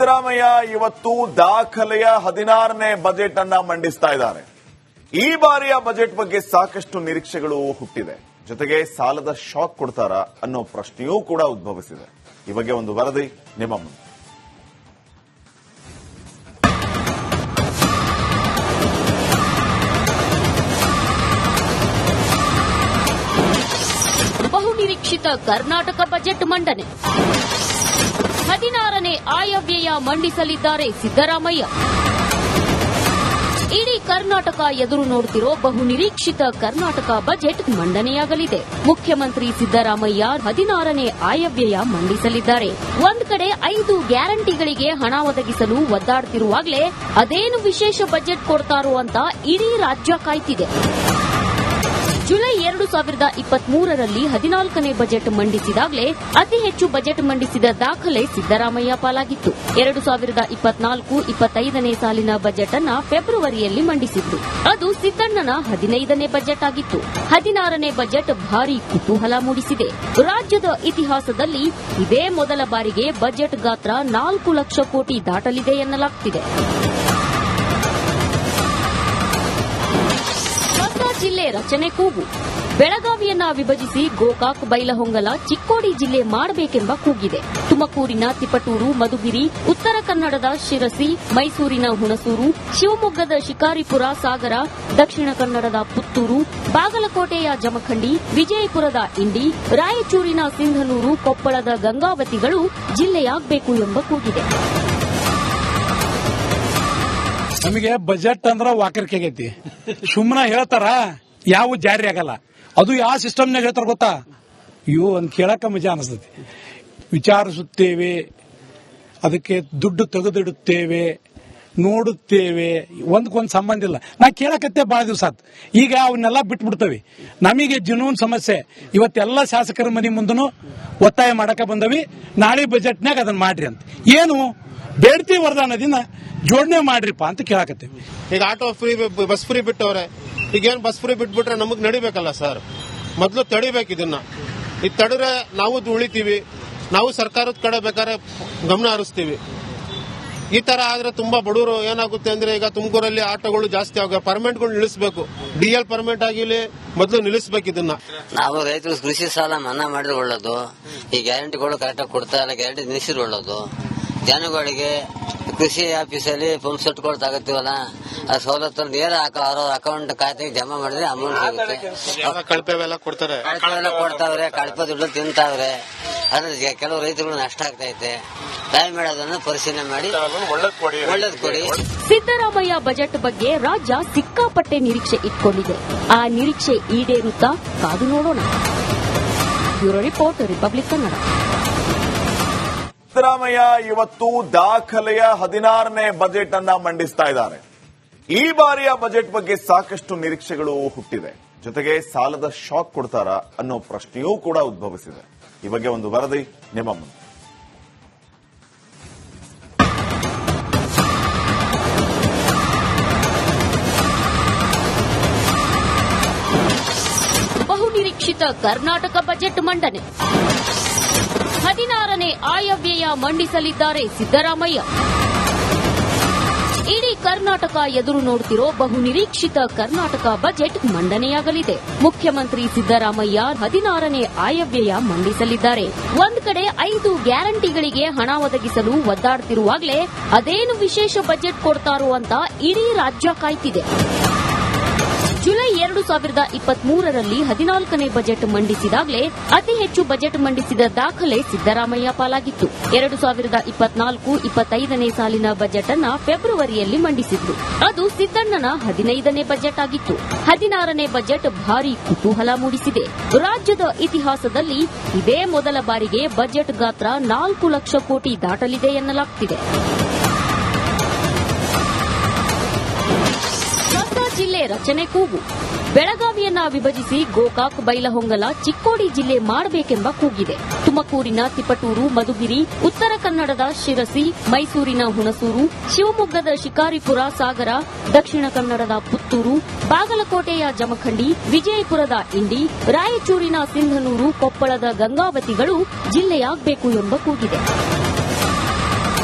ಸಿದ್ದರಾಮಯ್ಯ ಇವತ್ತು ದಾಖಲೆಯ 16ನೇ ಬಜೆಟ್ ಅನ್ನ ಮಂಡಿಸ್ತಾ ಇದ್ದಾರೆ. ಈ ಬಾರಿಯ ಬಜೆಟ್ ಬಗ್ಗೆ ಸಾಕಷ್ಟು ನಿರೀಕ್ಷೆಗಳು ಹುಟ್ಟಿದೆ. ಜೊತೆಗೆ ಸಾಲದ ಶಾಕ್ ಕೊಡ್ತಾರಾ ಅನ್ನೋ ಪ್ರಶ್ನೆಯೂ ಕೂಡ ಉದ್ಭವಿಸಿದೆ. ಈ ಬಗ್ಗೆ ಒಂದು ವರದಿ ನಿಮ್ಮ ಮುಂದೆ. ಬಹುನಿರೀಕ್ಷಿತ ಕರ್ನಾಟಕ ಬಜೆಟ್ ಮಂಡನೆ. 16ನೇ ಆಯವ್ಯಯ ಮಂಡಿಸಲಿದ್ದಾರೆ ಸಿದ್ದರಾಮಯ್ಯ. ಇಡೀ ಕರ್ನಾಟಕ ಎದುರು ನೋಡುತ್ತಿರೋ ಬಹುನಿರೀಕ್ಷಿತ ಕರ್ನಾಟಕ ಬಜೆಟ್ ಮಂಡನೆಯಾಗಲಿದೆ. ಮುಖ್ಯಮಂತ್ರಿ ಸಿದ್ದರಾಮಯ್ಯ 16ನೇ ಆಯವ್ಯಯ ಮಂಡಿಸಲಿದ್ದಾರೆ. ಒಂದ್ ಕಡೆ 5 ಗ್ಯಾರಂಟಿಗಳಿಗೆ ಹಣ ಒದಗಿಸಲು ಒದ್ದಾಡುತ್ತಿರುವಾಗಲೇ ಅದೇನು ವಿಶೇಷ ಬಜೆಟ್ ಕೊಡ್ತಾರೋ ಅಂತ ಇಡೀ ರಾಜ್ಯ ಕಾಯ್ತಿದೆ. ಜುಲೈ 2023ರಲ್ಲಿ 14ನೇ ಬಜೆಟ್ ಮಂಡಿಸಿದಾಗಲೇ ಅತಿ ಹೆಚ್ಚು ಬಜೆಟ್ ಮಂಡಿಸಿದ ದಾಖಲೆ ಸಿದ್ದರಾಮಯ್ಯ ಪಾಲಾಗಿತ್ತು. 2024-25ನೇ ಸಾಲಿನ ಬಜೆಟ್ ಅನ್ನ ಫೆಬ್ರವರಿಯಲ್ಲಿ ಮಂಡಿಸಿದ್ರು. ಅದು ಸಿದ್ದಣ್ಣನ 15ನೇ ಬಜೆಟ್ ಆಗಿತ್ತು. 16ನೇ ಬಜೆಟ್ ಭಾರೀ ಕುತೂಹಲ ಮೂಡಿಸಿದೆ. ರಾಜ್ಯದ ಇತಿಹಾಸದಲ್ಲಿ ಇದೇ ಮೊದಲ ಬಾರಿಗೆ ಬಜೆಟ್ ಗಾತ್ರ 4 ಲಕ್ಷ ಕೋಟಿ ದಾಟಲಿದೆ ಎನ್ನಲಾಗುತ್ತಿದೆ. ಜಿಲ್ಲೆ ರಚನೆ ಕೂಗು. ಬೆಳಗಾವಿಯನ್ನ ವಿಭಜಿಸಿ ಗೋಕಾಕ್, ಬೈಲಹೊಂಗಲ, ಚಿಕ್ಕೋಡಿ ಜಿಲ್ಲೆ ಮಾಡಬೇಕೆಂಬ ಕೂಗಿದೆ. ತುಮಕೂರಿನ ತಿಪಟೂರು, ಮಧುಗಿರಿ, ಉತ್ತರ ಕನ್ನಡದ ಶಿರಸಿ, ಮೈಸೂರಿನ ಹುಣಸೂರು, ಶಿವಮೊಗ್ಗದ ಶಿಕಾರಿಪುರ, ಸಾಗರ, ದಕ್ಷಿಣ ಕನ್ನಡದ ಪುತ್ತೂರು, ಬಾಗಲಕೋಟೆಯ ಜಮಖಂಡಿ, ವಿಜಯಪುರದ ಇಂಡಿ, ರಾಯಚೂರಿನ ಸಿಂಧನೂರು, ಕೊಪ್ಪಳದ ಗಂಗಾವತಿಗಳು ಜಿಲ್ಲೆಯಾಗಬೇಕು ಎಂಬ ಕೂಗಿದೆ. ನಮಗೆ ಬಜೆಟ್ ಅಂದ್ರ ವಾಕರಿಕೆಗೈತಿ. ಸುಮ್ಮನೆ ಹೇಳ್ತಾರ, ಯಾವ ಜಾರಿ ಆಗಲ್ಲ. ಅದು ಯಾವ ಸಿಸ್ಟಮ್ನಾಗ ಹೇಳ್ತಾರ ಗೊತ್ತಾ? ಇವು ಒಂದ್ ಕೇಳಕ ಮಜಾ ಅನಿಸ್ತೈತಿ. ವಿಚಾರಿಸುತ್ತೇವೆ, ಅದಕ್ಕೆ ದುಡ್ಡು ತೆಗೆದಿಡುತ್ತೇವೆ, ನೋಡುತ್ತೇವೆ, ಒಂದಕ್ಕೊಂದು ಸಂಬಂಧ ಇಲ್ಲ. ನಾ ಕೇಳಕತ್ತೆ ಬಹಳ ದಿವಸ ಆತ್. ಈಗ ಅವನ್ನೆಲ್ಲ ಬಿಟ್ಬಿಡ್ತವಿ. ನಮಗೆ ಜುನೂನ್ ಸಮಸ್ಯೆ. ಇವತ್ತೆಲ್ಲ ಶಾಸಕರ ಮನೆ ಮುಂದನು ಒತ್ತಾಯ ಮಾಡಕ ಬಂದವಿ, ನಾಳೆ ಬಜೆಟ್ನಾಗ ಅದನ್ನ ಮಾಡ್ರಿ ಅಂತ. ಏನು ಬೇಡ್ತಿ ವರದಾನದಿಂದ ಜೋಡಣೆ ಮಾಡ್ರಿಪ್ಪ ಅಂತ ಕೇಳಕತ್ತೀವಿ. ಈಗ ಆಟೋ ಫ್ರೀ, ಬಸ್ ಫ್ರೀ ಬಿಟ್ಟವ್ರೆ. ಈಗೇನು ಬಸ್ ಫ್ರೀ ಬಿಟ್ಬಿಟ್ರೆ ನಮಗ್ ನಡಿಬೇಕಲ್ಲ ಸರ್. ಮೊದಲು ತಡಿಬೇಕು ಇದನ್ನ. ಇದು ತಡಿದ್ರೆ ನಾವು ಉಳಿತೀವಿ, ನಾವು ಸರ್ಕಾರದ ಕಡೆ ಬೇಕಾದ್ರೆ ಗಮನ ಹರಿಸ್ತೀವಿ. ಈ ತರ ಆದ್ರೆ ತುಂಬಾ ಬಡವರು ಏನಾಗುತ್ತೆ ಅಂದ್ರೆ, ಈಗ ತುಮಕೂರಲ್ಲಿ ಆಟೋಗಳು ಜಾಸ್ತಿ ಆಗ ಪರ್ಮೆಂಟ್ಗಳು ನಿಲ್ಲಿಸಬೇಕು. ಡಿಎಲ್ ಪರ್ಮೆಂಟ್ ಆಗಿಲಿ ಮೊದಲು ನಿಲ್ಲಿಸಬೇಕು ಇದನ್ನ. ನಾವು ರೈತರು ಕೃಷಿ ಸಾಲ ಮನ್ನಾ ಮಾಡಿದ್ರೆ ಒಳ್ಳೇದು. ಈ ಗ್ಯಾರಂಟಿಗಳು ಕರೆಕ್ಟಾಗಿ ಕೊಡ್ತಾ ಇಲ್ಲ, ಗ್ಯಾರಂಟಿ ನಿಲ್ಲಿಸಿದ್ರೆ ಒಳ್ಳೇದು. ಜನಗಳಿಗೆ ಕೃಷಿ ಆಫೀಸಲ್ಲಿ ಪಂಪ್ ಸೆಟ್ಗಳು ತಗೋತೀವಲ್ಲ, ಆ ಸವಲತ್ತು ನೇರ ಅವರ ಅಕೌಂಟ್ ಖಾತೆಗೆ ಜಮಾ ಮಾಡಿದ್ರೆ ಅಮೌಂಟ್ ಸಿಗುತ್ತೆ. ಕಳಪೆಲ್ಲ ಕೊಡ್ತಾರೆ, ಕೊಡ್ತಾವ್ರೆ, ಕಳಪೆ ದುಡ್ಡು ತಿಂತಾವ್ರೆ. ಅದ್ರ ಕೆಲವು ರೈತರು ನಷ್ಟ ಆಗ್ತೈತೆ. ದಯಮಾಡಿ ಅದನ್ನು ಪರಿಶೀಲನೆ ಮಾಡಿ ಒಳ್ಳೇದು ಕೊಡಿ. ಸಿದ್ದರಾಮಯ್ಯ ಬಜೆಟ್ ಬಗ್ಗೆ ರಾಜ್ಯ ಸಿಕ್ಕಾಪಟ್ಟೆ ನಿರೀಕ್ಷೆ ಇಟ್ಕೊಂಡಿದೆ. ಆ ನಿರೀಕ್ಷೆ ಈಡೇರುತ್ತಾ ಕಾದು ನೋಡೋಣ. Bureau report, republic Kannada. Siddaramaiah ಇವತ್ತು ದಾಖಲೆಯ 16ನೇ ಬಜೆಟ್ ಅನ್ನ ಮಂಡಿಸ್ತಾ ಇದ್ದಾರೆ. ಈ ಬಾರಿಯ ಬಜೆಟ್ ಬಗ್ಗೆ ಸಾಕಷ್ಟು ನಿರೀಕ್ಷೆಗಳು ಹುಟ್ಟಿದೆ. ಜೊತೆಗೆ ಸಾಲದ ಶಾಕ್ ಕೊಡ್ತಾರಾ ಅನ್ನೋ ಪ್ರಶ್ನೆಯೂ ಕೂಡ ಉದ್ಭವಿಸಿದೆ. ಈ ಬಗ್ಗೆ ಒಂದು ವರದಿ ನಿಮ್ಮ ಮುಂದೆ. ಬಹುನಿರೀಕ್ಷಿತ ಕರ್ನಾಟಕ ಬಜೆಟ್ ಮಂಡನೆ. 16ನೇ ಆಯವ್ಯಯ ಮಂಡಿಸಲಿದ್ದಾರೆ ಸಿದ್ದರಾಮಯ್ಯ. ಇಡೀ ಕರ್ನಾಟಕ ಎದುರು ನೋಡುತ್ತಿರೋ ಬಹುನಿರೀಕ್ಷಿತ ಕರ್ನಾಟಕ ಬಜೆಟ್ ಮಂಡನೆಯಾಗಲಿದೆ. ಮುಖ್ಯಮಂತ್ರಿ ಸಿದ್ದರಾಮಯ್ಯ 16ನೇ ಆಯವ್ಯಯ ಮಂಡಿಸಲಿದ್ದಾರೆ. ಒಂದ್ ಕಡೆ 5 ಗ್ಯಾರಂಟಿಗಳಿಗೆ ಹಣ ಒದಗಿಸಲು ಒದ್ದಾಡುತ್ತಿರುವಾಗಲೇ ಅದೇನು ವಿಶೇಷ ಬಜೆಟ್ ಕೊಡ್ತಾರೋ ಅಂತ ಇಡೀ ರಾಜ್ಯ ಕಾಯ್ತಿದೆ. ಜುಲೈ 2023ರಲ್ಲಿ 14ನೇ ಬಜೆಟ್ ಮಂಡಿಸಿದಾಗಲೇ ಅತಿ ಹೆಚ್ಚು ಬಜೆಟ್ ಮಂಡಿಸಿದ ದಾಖಲೆ ಸಿದ್ದರಾಮಯ್ಯ ಪಾಲಾಗಿತ್ತು. 2024-25ನೇ ಸಾಲಿನ ಬಜೆಟ್ ಅನ್ನ ಫೆಬ್ರವರಿಯಲ್ಲಿ ಮಂಡಿಸಿದ್ರು. ಅದು ಸಿದ್ದಣ್ಣನ 15ನೇ ಬಜೆಟ್ ಆಗಿತ್ತು. 16ನೇ ಬಜೆಟ್ ಭಾರೀ ಕುತೂಹಲ ಮೂಡಿಸಿದೆ. ರಾಜ್ಯದ ಇತಿಹಾಸದಲ್ಲಿ ಇದೇ ಮೊದಲ ಬಾರಿಗೆ ಬಜೆಟ್ ಗಾತ್ರ 4 ಲಕ್ಷ ಕೋಟಿ ದಾಟಲಿದೆ ಎನ್ನಲಾಗುತ್ತಿದೆ. ಜಿಲ್ಲೆ ರಚನೆ ಕೂಗು. ಬೆಳಗಾವಿಯನ್ನ ವಿಭಜಿಸಿ ಗೋಕಾಕ್, ಬೈಲಹೊಂಗಲ, ಚಿಕ್ಕೋಡಿ ಜಿಲ್ಲೆ ಮಾಡಬೇಕೆಂಬ ಕೂಗಿದೆ. ತುಮಕೂರಿನ ತಿಪಟೂರು, ಮಧುಗಿರಿ, ಉತ್ತರ ಕನ್ನಡದ ಶಿರಸಿ, ಮೈಸೂರಿನ ಹುಣಸೂರು, ಶಿವಮೊಗ್ಗದ ಶಿಕಾರಿಪುರ, ಸಾಗರ, ದಕ್ಷಿಣ ಕನ್ನಡದ ಪುತ್ತೂರು, ಬಾಗಲಕೋಟೆಯ ಜಮಖಂಡಿ, ವಿಜಯಪುರದ ಇಂಡಿ, ರಾಯಚೂರಿನ ಸಿಂಧನೂರು, ಕೊಪ್ಪಳದ ಗಂಗಾವತಿಗಳು ಜಿಲ್ಲೆಯಾಗಬೇಕು ಎಂಬ ಕೂಗಿದೆ.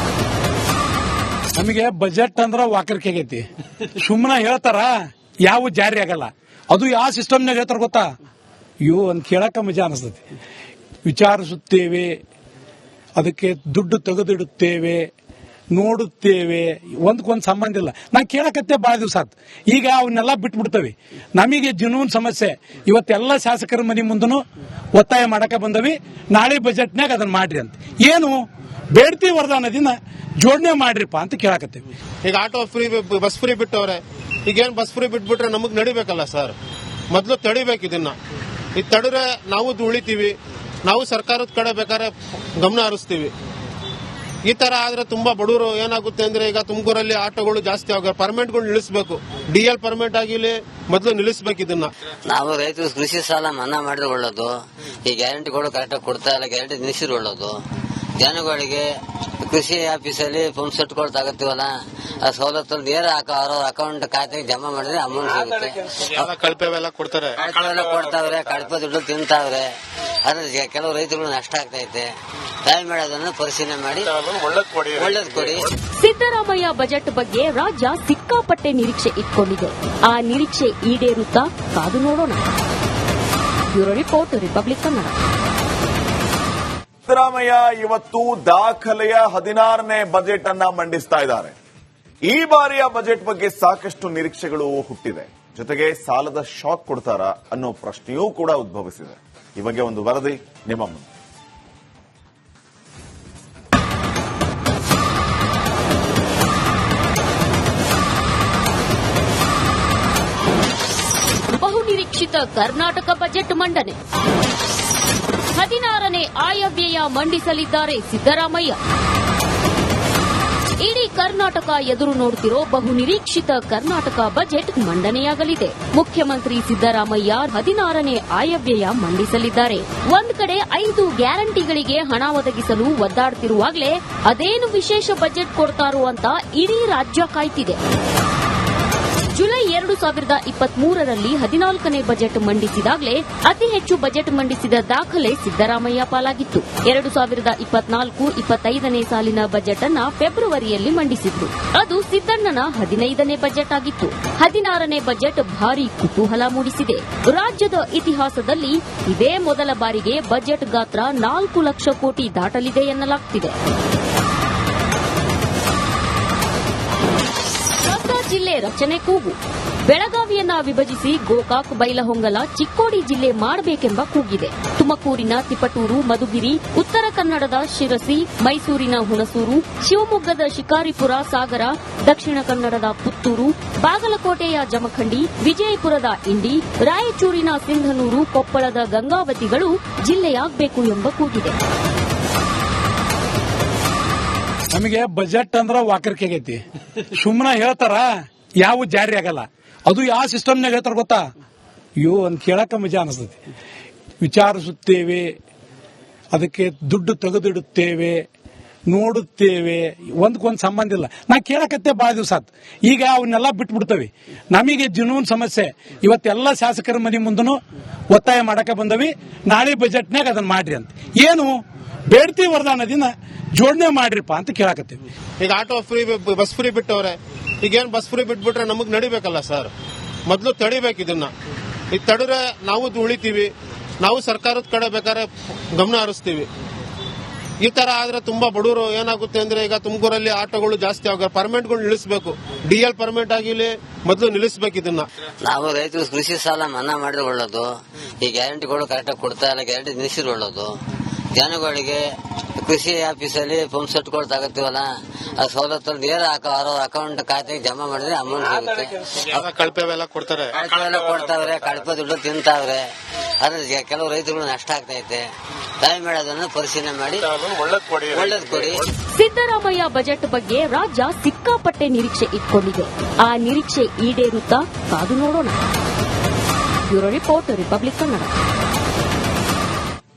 ನಮಗೆ ಬಜೆಟ್ ಅಂದ್ರ ವಾಕರಿಕೆ ಆಗೈತಿ. ಸುಮ್ಮನೆ ಹೇಳ್ತಾರ, ಯಾವ ಜಾರಿ ಆಗಲ್ಲ. ಅದು ಯಾವ ಸಿಸ್ಟಮ್ನಾಗ ಹೇಳ್ತಾರ ಗೊತ್ತಾ? ಇವು ಒಂದ್ ಕೇಳಕ ಮಜಾ ಅನಿಸ್ತತಿ. ವಿಚಾರಿಸುತ್ತೇವೆ, ಅದಕ್ಕೆ ದುಡ್ಡು ತೆಗೆದಿಡುತ್ತೇವೆ, ನೋಡುತ್ತೇವೆ, ಒಂದ್ಕೊಂದ್ ಸಂಬಂಧ ಇಲ್ಲ. ನಾನು ಕೇಳಕತ್ತೆ ಬಹಳ ದಿವಸ ಆತ್. ಈಗ ಅವನ್ನೆಲ್ಲ ಬಿಟ್ಬಿಡ್ತೇವೆ. ನಮಗೆ ಜೀವನ ಸಮಸ್ಯೆ. ಇವತ್ತೆಲ್ಲ ಶಾಸಕರ ಮನೆ ಮುಂದನು ಒತ್ತಾಯ ಮಾಡಕ ಬಂದವಿ, ನಾಳೆ ಬಜೆಟ್ನಾಗ ಅದನ್ನ ಮಾಡ್ರಿ ಅಂತ. ಏನು ಬೇಡ್ತಿ ವರದಾನದಿಂದ ಜೋಡಣೆ ಮಾಡ್ರಿಪ್ಪ ಅಂತ ಕೇಳಕತ್ತೇವಿ. ಈಗ ಆಟೋ ಫ್ರೀ, ಬಸ್ ಫ್ರೀ ಬಿಟ್ಟವ್ರೆ. ಈಗೇನ್ ಬಸ್ ಫ್ರೀ ಬಿಟ್ಬಿಟ್ರೆ ನಮಗ್ ನಡಿಬೇಕಲ್ಲ ಸರ್. ಮೊದಲು ತಡಿಬೇಕು ಇದನ್ನ. ಇದು ತಡಿದ್ರೆ ನಾವು ಉಳಿತೀವಿ, ನಾವು ಸರ್ಕಾರದ ಕಡೆ ಬೇಕಾದ್ರೆ ಗಮನ ಹರಿಸ್ತೀವಿ. ಈ ತರ ಆದ್ರೆ ತುಂಬಾ ಬಡವರು ಏನಾಗುತ್ತೆ ಅಂದ್ರೆ, ಈಗ ತುಮಕೂರಲ್ಲಿ ಆಟೋಗಳು ಜಾಸ್ತಿ ಆಗ ಪರ್ಮಿಟ್ಗಳು ನಿಲ್ಲಿಸಬೇಕು. DL ಪರ್ಮಿಟ್ ಆಗಿಲಿ ಮೊದಲು ನಿಲ್ಲಿಸಬೇಕು ಇದನ್ನ. ನಾವು ರೈತರು ಕೃಷಿ ಸಾಲ ಮನ್ನಾ ಮಾಡಿದ್ರೆ ಒಳ್ಳೇದು. ಈ ಗ್ಯಾರಂಟಿಗಳು ಕರೆಕ್ಟಾಗಿ ಕೊಡ್ತಾ ಇಲ್ಲ, ಗ್ಯಾರಂಟಿ ನಿಲ್ಲಿಸಿದ್ರೆ ಒಳ್ಳೇದು. ಜನಗಳಿಗೆ ಕೃಷಿ ಆಫೀಸಲ್ಲಿ ಪಂಪ್ ಸೆಟ್ ತಗೋತೀವಲ್ಲ, ಆ ಸವಲತ್ತು ನೇರ ಅವ್ರ ಅಕೌಂಟ್ ಖಾತೆಗೆ ಜಮಾ ಮಾಡಿದ್ರೆ ಅಮೌಂಟ್ ಸಿಗುತ್ತೆ. ಕಳಪೆಲ್ಲ ಕೊಡ್ತಾರೆ, ಕೊಡ್ತಾವ್ರೆ, ಕಳಪೆ ದುಡ್ಡು ತಿಂತಾವ್ರೆ. ಅದ್ರ ಕೆಲವು ರೈತರು ನಷ್ಟ ಆಗ್ತೈತೆ. ದಯಮಾಡಿ ಅದನ್ನು ಪರಿಶೀಲನೆ ಮಾಡಿ ಒಳ್ಳೇದು ಕೊಡಿ. ಸಿದ್ದರಾಮಯ್ಯ ಬಜೆಟ್ ಬಗ್ಗೆ ರಾಜ್ಯ ಸಿಕ್ಕಾಪಟ್ಟೆ ನಿರೀಕ್ಷೆ ಇಟ್ಕೊಂಡಿದೆ. ಆ ನಿರೀಕ್ಷೆ ಈಡೇರುತ್ತಾ ಕಾದು ನೋಡೋಣ. Bureau report, republic Kannada. Siddaramaiah ಇವತ್ತು ದಾಖಲೆಯ 16ನೇ ಬಜೆಟ್ ಅನ್ನ ಮಂಡಿಸ್ತಾ ಇದ್ದಾರೆ. ಈ ಬಾರಿಯ ಬಜೆಟ್ ಬಗ್ಗೆ ಸಾಕಷ್ಟು ನಿರೀಕ್ಷೆಗಳು ಹುಟ್ಟಿದೆ. ಜೊತೆಗೆ ಸಾಲದ ಶಾಕ್ ಕೊಡ್ತಾರಾ ಅನ್ನೋ ಪ್ರಶ್ನೆಯೂ ಕೂಡ ಉದ್ಭವಿಸಿದೆ. ಈ ಬಗ್ಗೆ ಒಂದು ವರದಿ ನಿಮ್ಮ ಮುಂದೆ. ಬಹುನಿರೀಕ್ಷಿತ ಕರ್ನಾಟಕ ಬಜೆಟ್ ಮಂಡನೆ. 16ನೇ ಆಯವ್ಯಯ ಮಂಡಿಸಲಿದ್ದಾರೆ ಸಿದ್ದರಾಮಯ್ಯ. ಇಡೀ ಕರ್ನಾಟಕ ಎದುರು ನೋಡುತ್ತಿರೋ ಬಹುನಿರೀಕ್ಷಿತ ಕರ್ನಾಟಕ ಬಜೆಟ್ ಮಂಡನೆಯಾಗಲಿದೆ. ಮುಖ್ಯಮಂತ್ರಿ ಸಿದ್ದರಾಮಯ್ಯ 16ನೇ ಆಯವ್ಯಯ ಮಂಡಿಸಲಿದ್ದಾರೆ. ಒಂದ್ ಕಡೆ 5 ಗ್ಯಾರಂಟಿಗಳಿಗೆ ಹಣ ಒದಗಿಸಲು ಒದ್ದಾಡುತ್ತಿರುವಾಗಲೇ ಅದೇನು ವಿಶೇಷ ಬಜೆಟ್ ಕೊಡ್ತಾರೋ ಅಂತ ಇಡೀ ರಾಜ್ಯ ಕಾಯ್ತಿದೆ. ಜುಲೈ 2023ರಲ್ಲಿ 14ನೇ ಬಜೆಟ್ ಮಂಡಿಸಿದಾಗಲೇ ಅತಿ ಹೆಚ್ಚು ಬಜೆಟ್ ಮಂಡಿಸಿದ ದಾಖಲೆ ಸಿದ್ದರಾಮಯ್ಯ ಪಾಲಾಗಿತ್ತು. 2024-25ನೇ ಸಾಲಿನ ಬಜೆಟ್ ಅನ್ನ ಫೆಬ್ರವರಿಯಲ್ಲಿ ಮಂಡಿಸಿದ್ರು. ಅದು ಸಿದ್ದಣ್ಣನ 15ನೇ ಬಜೆಟ್ ಆಗಿತ್ತು. 16ನೇ ಬಜೆಟ್ ಭಾರೀ ಕುತೂಹಲ ಮೂಡಿಸಿದೆ. ರಾಜ್ಯದ ಇತಿಹಾಸದಲ್ಲಿ ಇದೇ ಮೊದಲ ಬಾರಿಗೆ ಬಜೆಟ್ ಗಾತ್ರ 4 ಲಕ್ಷ ಕೋಟಿ ದಾಟಲಿದೆ ಎನ್ನಲಾಗುತ್ತಿದೆ. ಜಿಲ್ಲೆ ರಚನೆ ಕೂಗು. ಬೆಳಗಾವಿಯನ್ನ ವಿಭಜಿಸಿ ಗೋಕಾಕ್, ಬೈಲಹೊಂಗಲ, ಚಿಕ್ಕೋಡಿ ಜಿಲ್ಲೆ ಮಾಡಬೇಕೆಂಬ ಕೂಗಿದೆ. ತುಮಕೂರಿನ ತಿಪಟೂರು, ಮಧುಗಿರಿ, ಉತ್ತರ ಕನ್ನಡದ ಶಿರಸಿ, ಮೈಸೂರಿನ ಹುಣಸೂರು, ಶಿವಮೊಗ್ಗದ ಶಿಕಾರಿಪುರ, ಸಾಗರ, ದಕ್ಷಿಣ ಕನ್ನಡದ ಪುತ್ತೂರು, ಬಾಗಲಕೋಟೆಯ ಜಮಖಂಡಿ, ವಿಜಯಪುರದ ಇಂಡಿ, ರಾಯಚೂರಿನ ಸಿಂಧನೂರು, ಕೊಪ್ಪಳದ ಗಂಗಾವತಿಗಳು ಜಿಲ್ಲೆಯಾಗಬೇಕು ಎಂಬ ಕೂಗಿದೆ. ನಮಗೆ ಬಜೆಟ್ ಅಂದ್ರ ವಾಕರಿಕೆ ಆಗೈತಿ. ಸುಮ್ಮನೆ ಹೇಳ್ತಾರ, ಯಾವ ಜಾರಿ ಆಗಲ್ಲ. ಅದು ಯಾವ ಸಿಸ್ಟಮ್ನಾಗ ಹೇಳ್ತಾರ ಗೊತ್ತಾ? ಇವು ಒಂದ್ ಕೇಳಕ ಮಜಾ ಅನಿಸ್ತತಿ. ವಿಚಾರಿಸುತ್ತೇವೆ, ಅದಕ್ಕೆ ದುಡ್ಡು ತೆಗೆದಿಡುತ್ತೇವೆ, ನೋಡುತ್ತೇವೆ, ಒಂದ್ಕೊಂದ್ ಸಂಬಂಧ ಇಲ್ಲ. ನಾ ಕೇಳಕತ್ತೆ ಬಹಳ ದಿವಸ ಆತ್. ಈಗ ಅವನ್ನೆಲ್ಲ ಬಿಟ್ಬಿಡ್ತೇವೆ. ನಮಗೆ ಜೀವನ ಸಮಸ್ಯೆ. ಇವತ್ತೆಲ್ಲ ಶಾಸಕರ ಮನೆ ಮುಂದನು ಒತ್ತಾಯ ಮಾಡಕ ಬಂದವಿ, ನಾಳೆ ಬಜೆಟ್ನಾಗ ಅದನ್ನ ಮಾಡ್ರಿ ಅಂತ. ಏನು ಬೇಡ್ತಿ ವರದಾನದಿಂದ ಜೋಡಣೆ ಮಾಡ್ರಿಪ್ಪ ಅಂತ ಕೇಳಕತ್ತೀವಿ. ಈಗ ಆಟೋ ಫ್ರೀ, ಬಸ್ ಫ್ರೀ ಬಿಟ್ಟವ್ರೆ. ಈಗೇನ್ ಬಸ್ ಫ್ರೀ ಬಿಟ್ಬಿಟ್ರೆ ನಮಗ್ ನಡಿಬೇಕಲ್ಲ ಸರ್. ಮೊದಲು ತಡಿಬೇಕು ಇದನ್ನ. ಇದು ತಡಿದ್ರೆ ನಾವು ಉಳಿತೀವಿ, ನಾವು ಸರ್ಕಾರದ ಕಡೆ ಬೇಕಾದ್ರೆ ಗಮನ ಹರಿಸ್ತೀವಿ. ಈ ತರ ಆದ್ರೆ ತುಂಬಾ ಬಡವರು ಏನಾಗುತ್ತೆ ಅಂದ್ರೆ, ಈಗ ತುಮಕೂರಲ್ಲಿ ಆಟೋಗಳು ಜಾಸ್ತಿ ಆಗ ಪರ್ಮಿಟ್ಗಳು ನಿಲ್ಲಿಸಬೇಕು. DL ಪರ್ಮಿಟ್ ಆಗಿಲಿ ಮೊದಲು ನಿಲ್ಲಿಸಬೇಕು ಇದನ್ನ. ನಾವು ರೈತರು ಕೃಷಿ ಸಾಲ ಮನ್ನಾ ಮಾಡಿದ್ರೆ ಒಳ್ಳೇದು. ಈ ಗ್ಯಾರಂಟಿಗಳು ಕರೆಕ್ಟಾಗಿ ಕೊಡ್ತಾ ಇಲ್ಲ, ಗ್ಯಾರಂಟಿ ನಿಲ್ಲಿಸಿದ್ರೆ ಒಳ್ಳೇದು. ಜನಗಳಿಗೆ ಕೃಷಿ ಆಫೀಸಲ್ಲಿ ಪಂಪ್ ಸೆಟ್ ತಗೋತೀವಲ್ಲ, ಆ ಸವಲತ್ತು ನೇರ ಅವ್ರ ಅಕೌಂಟ್ ಖಾತೆಗೆ ಜಮಾ ಮಾಡಿದ್ರೆ ಅಮೌಂಟ್ ಸಿಗುತ್ತೆ. ಕಳಪೆಲ್ಲ ಕೊಡ್ತಾವ್ರೆ, ಕಳಪೆ ದುಡ್ಡು ತಿಂತಾವ್ರೆ. ಅದ್ರ ಕೆಲವು ರೈತರು ನಷ್ಟ ಆಗ್ತೈತೆ. ದಯಮಾಡಿ ಅದನ್ನು ಪರಿಶೀಲನೆ ಮಾಡಿ ಒಳ್ಳೇದು ಕೊಡಿ. ಸಿದ್ದರಾಮಯ್ಯ ಬಜೆಟ್ ಬಗ್ಗೆ ರಾಜ್ಯ ಸಿಕ್ಕಾಪಟ್ಟೆ ನಿರೀಕ್ಷೆ ಇಟ್ಕೊಂಡಿದೆ. ಆ ನಿರೀಕ್ಷೆ ಈಡೇರುತ್ತಾ ಕಾದು ನೋಡೋಣ. Bureau report, republic Kannada.